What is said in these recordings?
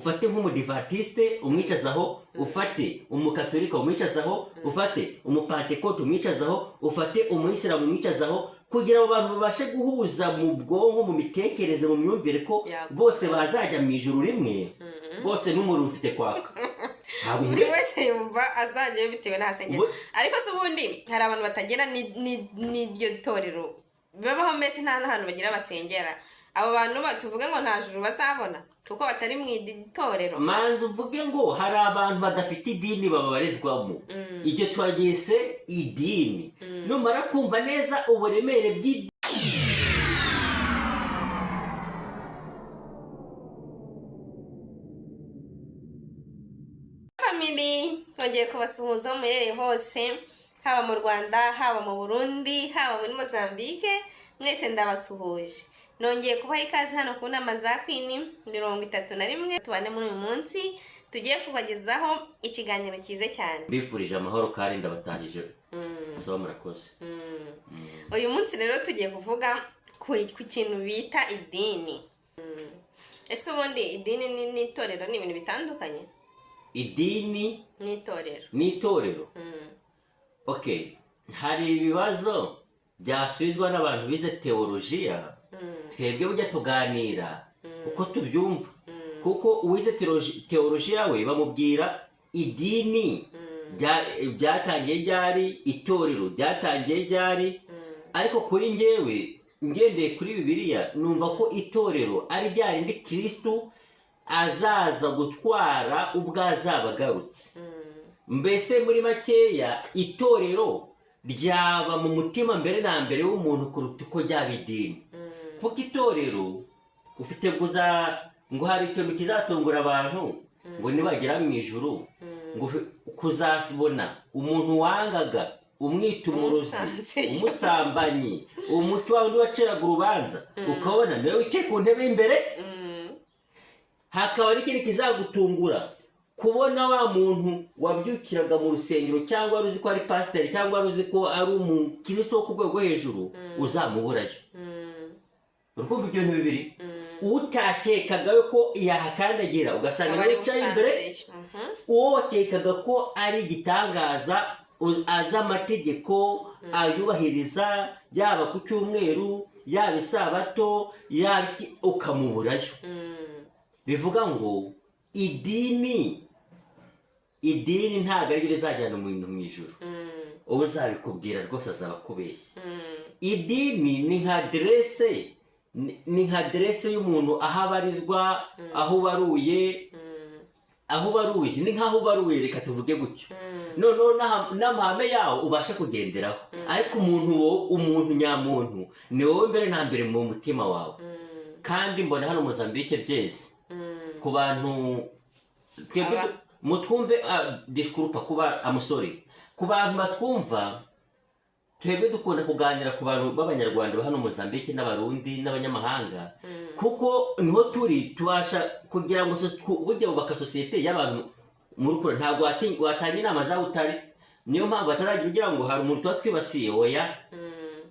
ufate nk'umudivatiste umwicazaho, ufate umukatolika umwicazaho, ufate umupantekote umwicazaho, ufate umuyisilamu umwicazaho, kugira ngo abantu babashe guhuza mu bwonko, mu mitekerereze, mu myumvire ko bose bazajya mu ijuru rimwe, bose n'umuriro ufite kwaka. Buri wese yumva azajya bitewe n'ahasengera. Ariko se ubundi hari abantu batagera n'iryo torero babaho, mbese nta n'ahantu bagira basengera. Abo bantu batuvuge ngo nta juru bazabona kuko batari mu itorero. Manzi uvuge ngo hari abantu badafite idini babarizwamo. Icyo twagise idini. Numara kumva neza uburemere bw'idini. Family, twongeye kubasuhuza muherereye hose, haba mu Rwanda, haba mu Burundi, haba muri Mozambique, mwese ndabasuhuje. Nongeye kubaha ikaze hano ku nama za Queen 31 tubane muri uyu munsi tugiye kubagezaho ikiganiro cyiza cyane. Bifurije amahoro kandi ndabatangije. So murakoze. Uyu munsi rero tugiye kuvuga ku kintu bita idini. Ese ubundi idini n'itorero ni ibintu bitandukanye? Idini n'itorero. Okay, hari ibibazo byasubizwa n'abantu bize teologiya. Twebwe bujya tuganira uko tubyumva, kuko uwize teologiya we bamubwira idini byatangiye ryari, itorero byatangiye ryari. Ariko kuri njyewe ngendeye kuri Bibiliya numva ko itorero ari ryarindi Kristo azaza gutwara ubwo azaba agarutse. Mbese muri makeya itorero ryaba mu mutima mbere na mbere w'umuntu kuruta uko ryaba idini. Kuko itorero ufite ngo hari ikintu kizatungura abantu ngo nibagera mu ijuru ngo kuzasibona umuntu wangaga, umwita umurozi, umusambanyi, umuti wawe waciraga urubanza, ukabona niwe wicaye ku ntebe imbere. Hakaba n'ikindi kizagutungura, kubona wa muntu wabyukiraga mu rusengero cyangwa wari uzi ko ari pasiteri cyangwa wari uzi ko ari umukristo wo ku rwego rwo hejuru, uzamuburayo. Urukumva ibyo bintu bibiri, utakekaga ko yahakandagira ugasanga wicaye imbere, uwo wakekaga ko ari igitangaza, azi amategeko, ayubahiriza, yaba ku cyumweru, yaba isabato, ukamuburayo. Bivuga ngo idini ntabwo ari ryo rizajyana umuntu mu ijuru. Ubu uzabikubwira rwose azaba akubeshya. Idini ni nka aderese y'umuntu aho abarizwa, aho ubaruye, ni nk'aho ubaruye, reka tuvuge gutyo. Noneho n'amahame yawo ubasha kugenderaho. Ariko umuntu nyamuntu ni wowe mbere na mbere mu mutima wawe. Kandi mbona hano Mozambique byeze ku bantu mutwumve diskurupa kuba amusore, ku bantu batwumva. Twebwe dukunda kuganira ku bantu b'Abanyarwanda hano Mozambique n'Abarundi n'abanyamahanga, kuko niho turi tubasha kugira ngo burya bubaka sosiyete y'abantu muri kure. Ntabwo watanga inama zawe utari, niyo mpamvu bataragira ugira ngo hari umuntu tuba twibasiye, oya.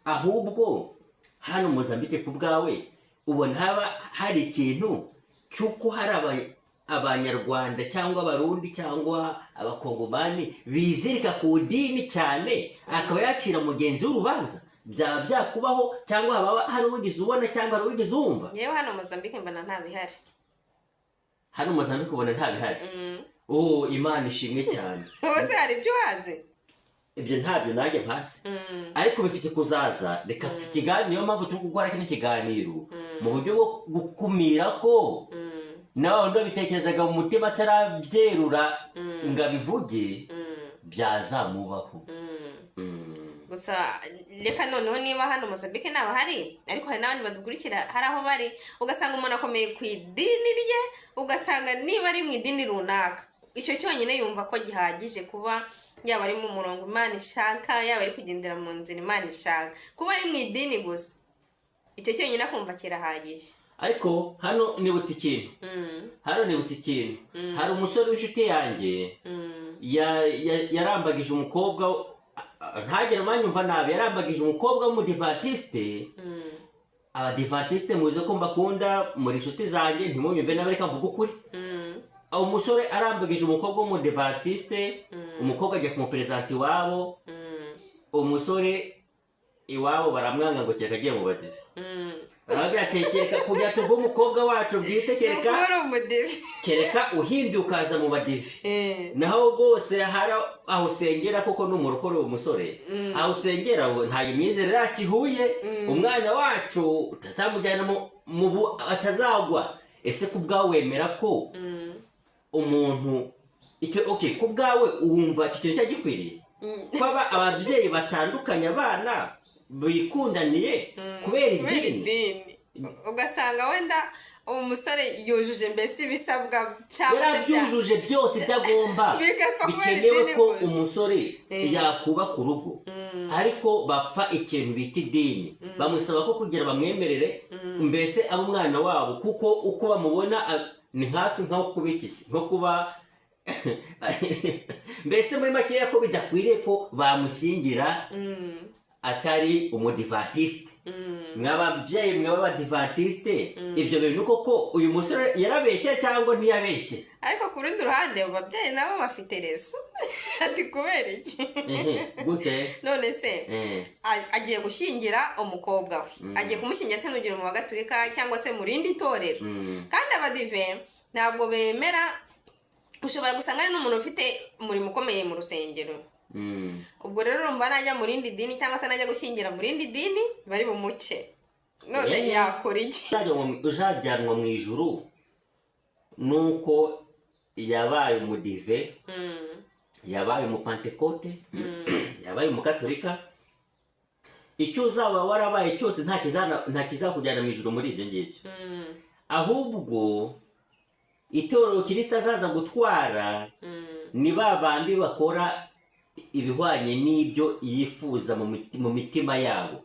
Ahubwo hano Mozambique ku bwawe ubona haba hari ikintu cy'uko hari Abanyarwanda cyangwa Abarundi cyangwa Abakongomani bizirika ku dini cyane, akaba yacira mugenzi w'urubanza. Byaba byakubaho cyangwa haba hari uwigize ubona cyangwa hari uwigize wumva? Yewe hano Mozambique mbona nta bihari. Hano Mozambique ubona nta bihari? Imana ishimwe cyane. Bose hari ibyo uhaze? Ibyo ntabyo nanjye mpasi. Ariko bifite kuzaza, reka tukiganire. Niyo mpamvu turi gukora kino kiganiro mu buryo bwo gukumira ko nawe ndo bitekerezaga mu mutima atarabyerura ngo abivuge byazamubaho. Gusa reka noneho niba hano Mozambique naba hari, ariko hari n'abandi badukurikira hari aho bari, ugasanga umuntu akomeye ku idini rye, ugasanga niba ari mu idini runaka, icyo cyonyine yumva ko gihagije kuba yaba ari mu murongo Imana ishaka, yaba ari kugendera mu nzira Imana ishaka. Kuba ari mu idini gusa, icyo cyonyine akumva kirahagije. Ariko hano nibutse ikintu. Hari umusore w'inshuti yanjye yarambagije umukobwa, ntagire amanyumva nabi, yarambagije umukobwa w'umudivantiste. Abadivantiste muze ko mbakunda muri inshuti zanjye, ntimunyumve nabe, reka mvuga ukuri. umusore arambagije umukobwa w'umudivantiste, umukobwa ajya kumuperezanta iwabo, umusore iwabo baramwanga ngo kereka agiye mu badive. Baravuga ati kereka kujya tuva umukobwa wacu bwite, kereka uhinduye ukaza mu badive. Naho rwose hari aho usengera koko n'umurokore umusore, aho usengera ntayo imyizere yakihuye, umwana wacu utazamujyana mu atazagwa. Ese ku bwawe wemera ko umuntu ku bwawe wumva icyo kintu cyagikwiriye? Kwaba ababyeyi batandukanye abana bikundaniye kubera idini, ugasanga wenda umusore yujuje mbese ibisabwa cyangwa se byujuje byose byagomba bikenewe ko umusore yakubaka urugo, ariko bapfa ikintu bita idini. Bamusaba ko kugira bamwemerere mbese abo umwana wabo, kuko uko bamubona ni hafi nko kubikisi, nko kuba mbese muri makeya ko bidakwiriye ko bamushyingira atari umudivantiste. Mw'ababyeyi mw'abadivantiste, ibyo bintu koko uyu musore yarabeshye cyangwa ntiyabeshye? Ariko ku rundi ruhande ababyeyi nabo bafite reso. Ati kubera iki? Gute? None se agiye gushyingira umukobwa we, agiye kumushyingira se n'ugire mu Bagatulika cyangwa se mu rindi torero, kandi abadive ntabwo bemera. Ushobora gusanga ari n'umuntu ufite umurimo ukomeye mu rusengero, ubwo rero urumva najya mu rindi dini cyangwa se najya gushyingira mu rindi dini bari bumuce. None yakora iki? Uzajyanwa mu ijuru nuko yabaye umudive, yabaye umupantekote, yabaye umugatolika. Icyo uzaba warabaye cyose nta kizakujyana mu ijuru muri ibyo ngibyo, ahubwo itorero Kristo azaza gutwara ni babandi bakora ibihwanye n'ibyo yifuza mu mitima yabo.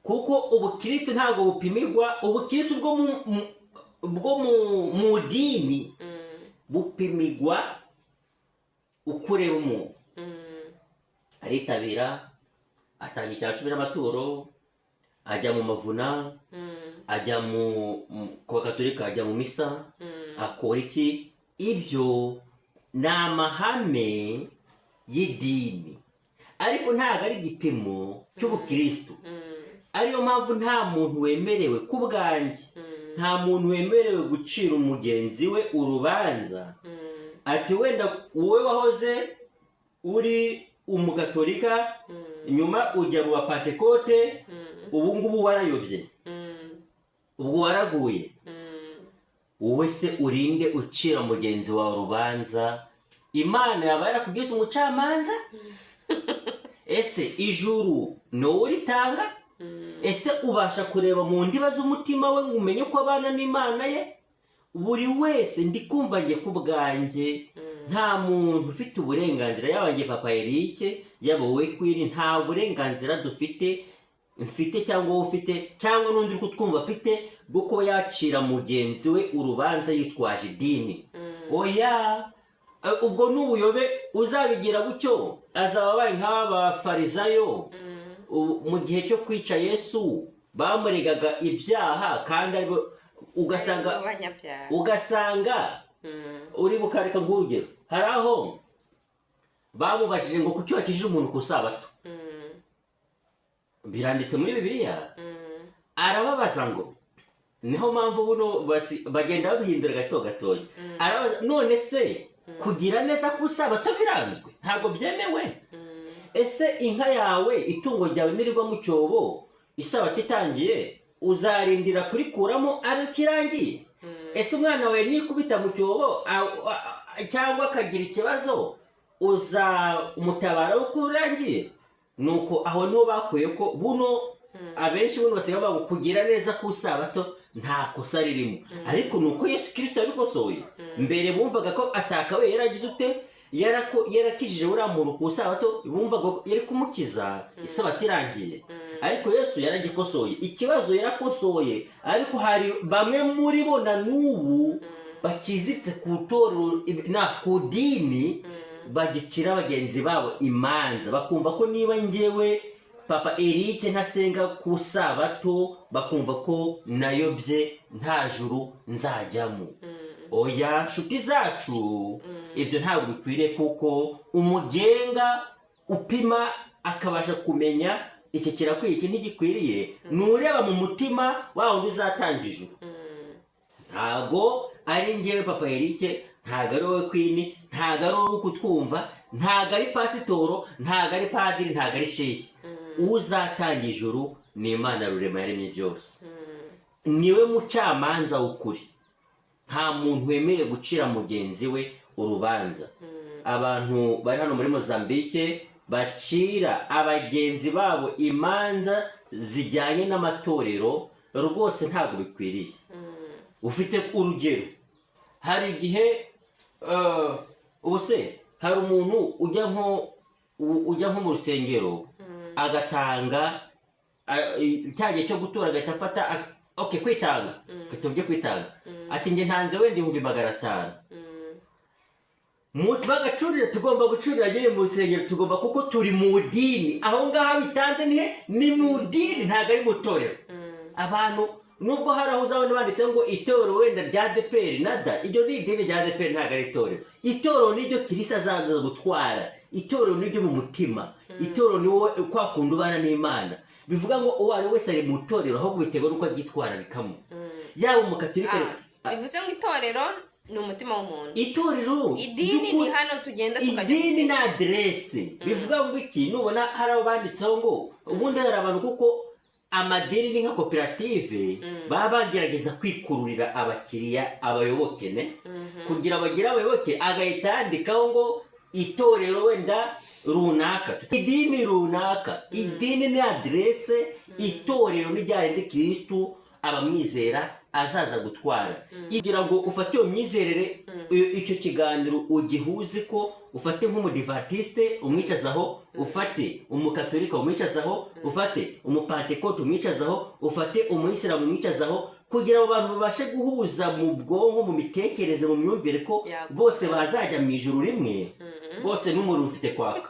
Kuko ubukristo ntabwo bupimirwa, ubukristo bwo mu dini bupimirwa uko ureba umuntu. Aritabira, atanga icya cumi n'amaturo, ajya mu mavuna, ajya ku Bagatulika, ajya mu misa, akora iki? Ibyo ni amahame y'idini, ariko ntabwo ari igipimo cy'ubukristo. Ariyo mpamvu nta muntu wemerewe, ku bwanjye nta muntu wemerewe gucira umugenzi we urubanza ati wenda wowe wahoze uri umugatolika nyuma ujya mu bapantekote, ubu ngubu warayobye, ubwo waraguye. Wowe se urinde ucira mugenzi wawe urubanza? Imana yaba yarakubwiza umucamanza? Ese ijuru ni wowe uritanga? Ese ubasha kureba mu ndiba z'umutima we ngo umenye ko abana n'Imana ye? Buri wese ndi kumva nge ku bwanjye nta muntu ufite uburenganzira, yaba nge Papa Eric, yaba wowe Queen, nta burenganzira dufite, mfite cyangwa wowe ufite cyangwa n'undi uri kutwumva afite bwo kuba yacira mugenzi we urubanza yitwaje idini. Oya, ubwo n'ubuyobe uzabigira gutyo. Azaba baye nk'abafarizayo mu gihe cyo kwica Yesu, bamuregaga ibyaha kandi ari ugasanga uri bukareka nk'urugero, hari aho bamubajije ngo kuki wakijije umuntu ku Sabato, biranditse muri Bibiliya. Arababaza ngo, niho mpamvu buno bagenda babihindura gato gatoya. Arabaza, none se kugira neza ku Sabato biranzwe? Ntabwo byemewe. Ese inka yawe, itungo ryawe nirirwa mu cyobo, Isabato itangiye uzarindira kurikuramo ariko irangiye? Ese umwana wawe nikubita mu cyobo cyangwa akagira ikibazo uzamutabara uko urangiye? Nuko aho niho bakuye ko buno abenshi buno basigaye bavuga kugira neza ku Sabato nta kosa ririmo. Ariko nuko Yesu Kristo yabikosoye. Mbere bumvaga ko atakabaye yaragize ute, yarakijije uriya muntu ku Sabato, bumvaga yari kumukiza Isabato irangiye. Ariko Yesu yaragikosoye. Ikibazo yarakosoye, ariko hari bamwe muri bo na n'ubu bakiziritse ku torero na ku dini, bagicira bagenzi babo imanza, bakumva ko niba ngewe Papa Eric ntasenga ku Sabato, bakumva ko nayobye nta juru nzajyamo. oya nshuti zacu ibyo ntabwo bikwiriye, kuko umugenga upima akabasha kumenya iki kirakwiye iki ntigikwiriye nureba mu mutima wawe uzatanga ijuru. Ntago ari njyewe Papa Eric, ntago ari wowe Queen, ntago ari wowe kutwumva, ntago ari pasitoro, ntago ari padiri, ntago ari shehe. Uzatanga ijuru ni Imana Rurema yaremye byose. Niwe mucamanza w'ukuri. Nta muntu wemerewe gucira mugenzi we urubanza. Abantu bari hano muri Mozambique bacira abagenzi babo imanza zijyanye n'amatorero, rwose ntabwo bikwiriye. Ufite urugero, hari igihe ubuse hari umuntu ujya nko mu rusengero agatanga cyagiye cyo gutura, agahita afata kwitanga, tuvuge kwitanga, ati njye ntanze wenda 500. Bagacurira, tugomba gucurira nyine mu rusengero, tugomba, kuko turi mu dini. Aho ngaho bitanze ni mu dini, ntabwo ari mu torero. Abantu nubwo hari aho uzabona banditse ngo itorero wenda rya DPR, nada, iryo ni idini rya DPR, ntabwo ari itorero. Itorero niryo Kirisa azaza gutwara, itorero niryo mu mutima, itorero ni wowe kwa kundi ubana n'Imana. Bivuga ngo uwo ari wese ari mu torero, ahubwo bitewe n'uko agitwara bikamo. Yaba umukatolika, bivuze ngo itorero ni umutima w'umuntu. Itorero, idini ni hano tugenda tukajya idini na adresse. Bivuga ngo iki, nubona hari abo banditseho ngo ubundi hari abantu, kuko amadini ni nka koperative, baba bagerageza kwikururira abakiriya, abayoboke ne, kugira bagire abayoboke, agahita yandikaho ngo itorero wenda runaka, idini runaka. Idini ni adresse, itorero ni ryarindi Kristo abamwizera azaza gutwara. Kugira ngo ufate iyo myizerere, icyo kiganiro ugihuze, ko ufate nk'umudivantiste umwicazaho, ufate umukatolika umwicazaho, ufate umupantekote umwicazaho, ufate umuyisilamu umwicazaho, kugira ngo abantu babashe guhuza mu bwonko, mu mitekerereze, mu myumvire, ko bose bazajya mu ijuru rimwe, bose n'umuriro ufite kwaka.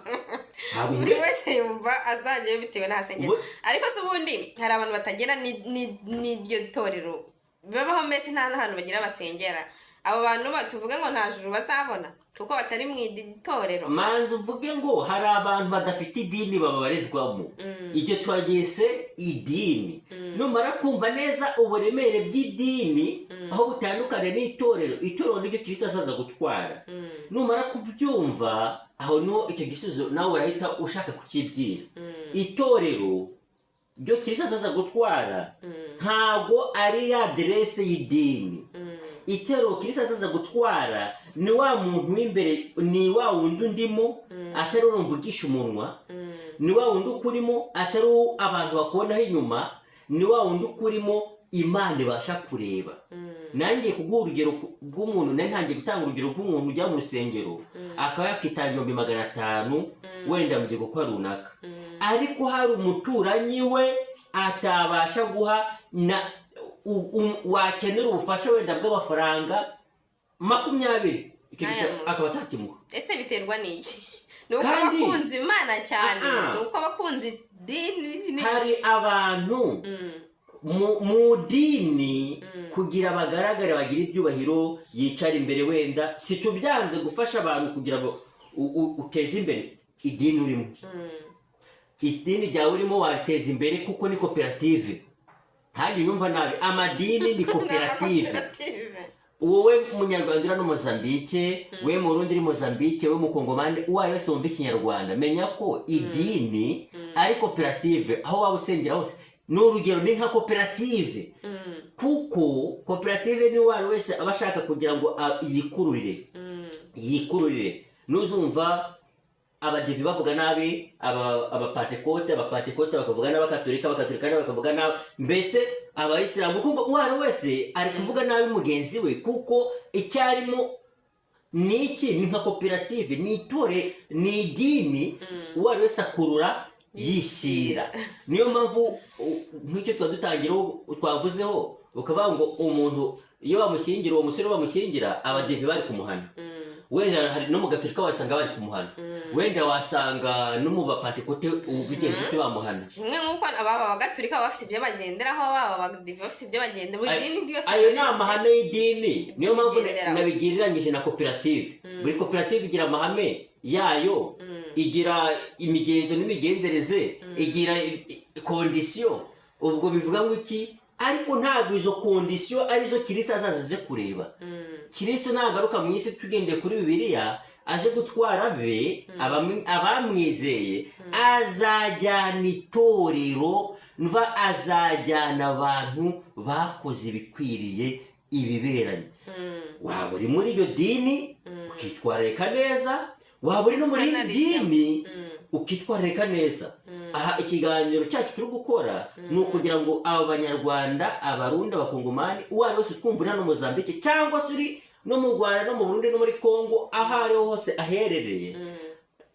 Buri wese yumva azajyayo bitewe n'ahasengera. Ariko se ubundi hari abantu batagera n'iryo torero babaho, mbese nta n'ahantu bagira basengera. Abo bantu tuvuge ngo nta juru bazabona kuko batari mu itorero. Manzi uvuge ngo hari abantu badafite idini bababarizwamo. Iryo twagise idini. Numara kumva neza uburemere bw'idini, aho butandukanye n'itorero, itorero niryo Kristo azaza gutwara. Numara kubyumva, aho no icyo gisubizo nawe urahita ushaka kukibwira. Itorero ryo Kristo azaza gutwara ntago ari adresse y'idini. Itorero Kristo azaza gutwara ni wa muntu w'imbere, ni wa wundi ndimo, atari urumvugisha umunwa, ni wa wundi ukurimo, atari abantu bakonaho inyuma, ni wa wundi ukurimo Imana ibasha kureba. Nangiye kuguha urugero bw'umuntu, ntangiye gutanga urugero bw'umuntu ujya mu rusengero akaba yakitangira 500 wenda mu gihe gukora runaka, ariko hari umuturanyi we atabasha guha, wakenera ubufasha wenda bw'amafaranga 20, akaba atakimuha. Ese biterwa n'iki? Nuko abakunzi Imana cyane, nuko abakunzi dini. Hari abantu mu dini kugira bagaragare, bagira ibyubahiro, yicara imbere, wenda si tubyanze gufasha abantu kugira ngo uteze imbere idini urimo. Idini ryawe urimo wateza imbere kuko ni koperative. Ntabwo yumva nabi, amadini ni koperative. Wowe Munyarwanda uri no Mozambique, we mu Burundi uri Mozambique, we mu Kongomani, uwaye wese wumva Ikinyarwanda, menya ko idini ari koperative. Aho waba usengera hose n'urugero ni nka koperative, kuko koperative ni wari wese abashaka kugira ngo yikururire. Nuzumva abadivi bavuga nabi, abapantekote bakavuga nabi, abakatolika bakavuga nabi, mbese abayisilamu, kumva uwari wese ari kuvuga nabi mugenzi we, kuko icyarimo niki ni nka koperative, ni itore, ni idini, uwari wese akurura yishyira. Niyo mpamvu nk'icyo twadutangira twavuzeho, ukavuga ngo umuntu iyo bamushyingira, uwo musore bamushyingira, abadivi bari kumuhana. wenda hari no mu gaturika wasanga bari kumuhana, wenda wasanga no mu bapantekote ubigenza icyo bamuhana. Kimwe nk'uko ababa bagaturika bafite ibyo bagenderaho, ababa bagadive bafite ibyo bagendera, buri dini yose ayo ni amahame y'idini. Niyo mpamvu nabigereranyije na koperative. Buri koperative igira amahame yayo, igira imigenzo n'imigenzereze, igira kondisiyo. Ubwo bivuga ngo iki? Ariko ntabwo izo kondisiyo arizo Kristo azaze kureba. Kristo nagaruka mu isi tugendeye kuri Bibiliya, aje gutwara be abamwizeye, azajyana itorero, azajyana abantu bakoze ibikwiriye ibiberanye. Waba uri muri iryo dini ukitwararika neza, waba uri no muri iri dini ukitwararika neza. Aha ikiganiro cyacu turi gukora ni ukugira ngo aba banyarwanda, abarundi, abakongomani, uwo ari wese twumva hano Mozambique cyangwa se uri no mu Rwanda no mu Burundi no muri Kongo, aho ariho hose aherereye,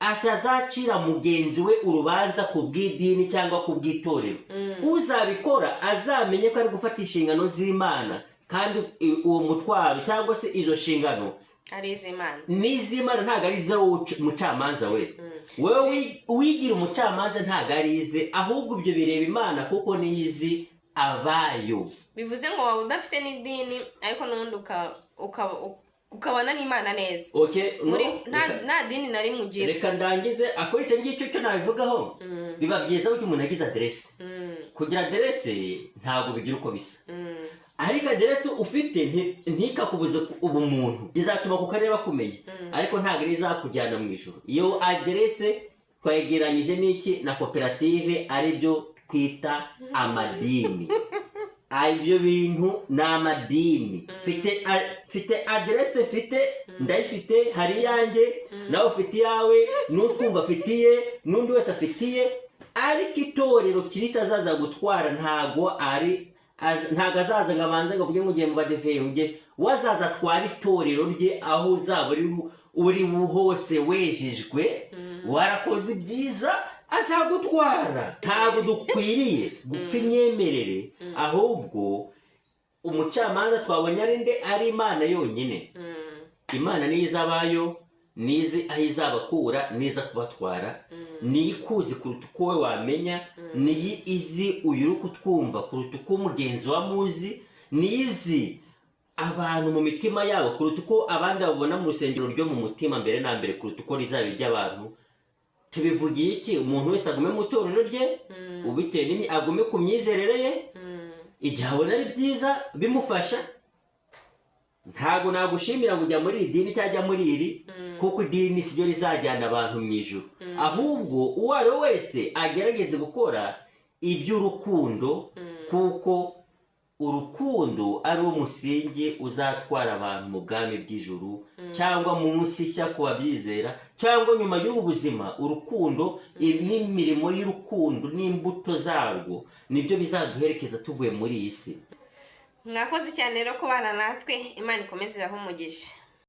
atazacira mugenzi we urubanza ku bw'idini cyangwa ku bw'itorero. Uzabikora azamenye ko ari gufata inshingano z'Imana, kandi uwo mutwaro cyangwa se izo nshingano ari iz'Imana. N'iz'Imana ntabwo ari izo umucamanza we. Wewe wigira umucamanza ntabwo ari ize, ahubwo ibyo bireba Imana kuko niyizi abayo. Bivuze ngo waba udafite n'idini ariko n'ubundi ukabana n'Imana neza. Okay, nta dini na rimwe ugira. Reka ndangize akora icyo ngicyo cyo nabivugaho. Biba byiza ko umuntu agize aderese. Kugira aderese ntabwo bigira uko bisa. Ariko aderese ufite ntikakubuze ubumuntu, izatuma kukareba kumenya, ariko ntabwo izakujyana mu ijuru. Iyo aderese twayegeranyije n'iki na koperative, ari byo twita amadini. Ibyo bintu ni amadini. Mfite aderese, mfite ndayifite, hari iyanjye, nawe ufite iyawe, n'utwumva afitiye, n'undi wese afitiye. Ariko itorero Kristo azaza gutwara ntabwo azaza ngo abanze ngo uvuge ngo ugiye mu badeveye, wazaza atwara itorero rye aho uzaba uri hose wejejwe, warakoze ibyiza, azagutwara. Ntabwo dukwiriye gupfa imyemerere, ahubwo umucamanza twabonye ari Imana yonyine. Imana niyo izabayo, nizi aho izabakura, niza kubatwara, niyo ikuzi kuruta uko we wamenya, niyo izi uyu uri kutwumva kuruta uko umugenzi wamuzi, niyo izi abantu mu mitima yabo kuruta uko abandi babona mu rusengero ryo mu mutima mbere na mbere, kuruta uko rizaba iry'abantu. Tubivugiye iki? Umuntu wese agume mu itorero rye, ubitewe agume ku myizerere ye, igihe abona ari byiza bimufasha. Ntabwo nagushimira kujya muri iri dini cyangwa muri iri, kuko idini si ryo rizajyana abantu mu ijuru. Ahubwo uwo ari we wese agerageze gukora iby'urukundo, kuko urukundo ari wo musingi uzatwara abantu mu bwami bw'ijuru, cyangwa munsi nshya ku babyizera, cyangwa nyuma y'ubu buzima. Urukundo n'imirimo y'urukundo n'imbuto zarwo nibyo bizaduherekeza tuvuye muri iyi si. Mwakoze cyane rero kubana natwe. Imana ikomeze ibahe umugisha.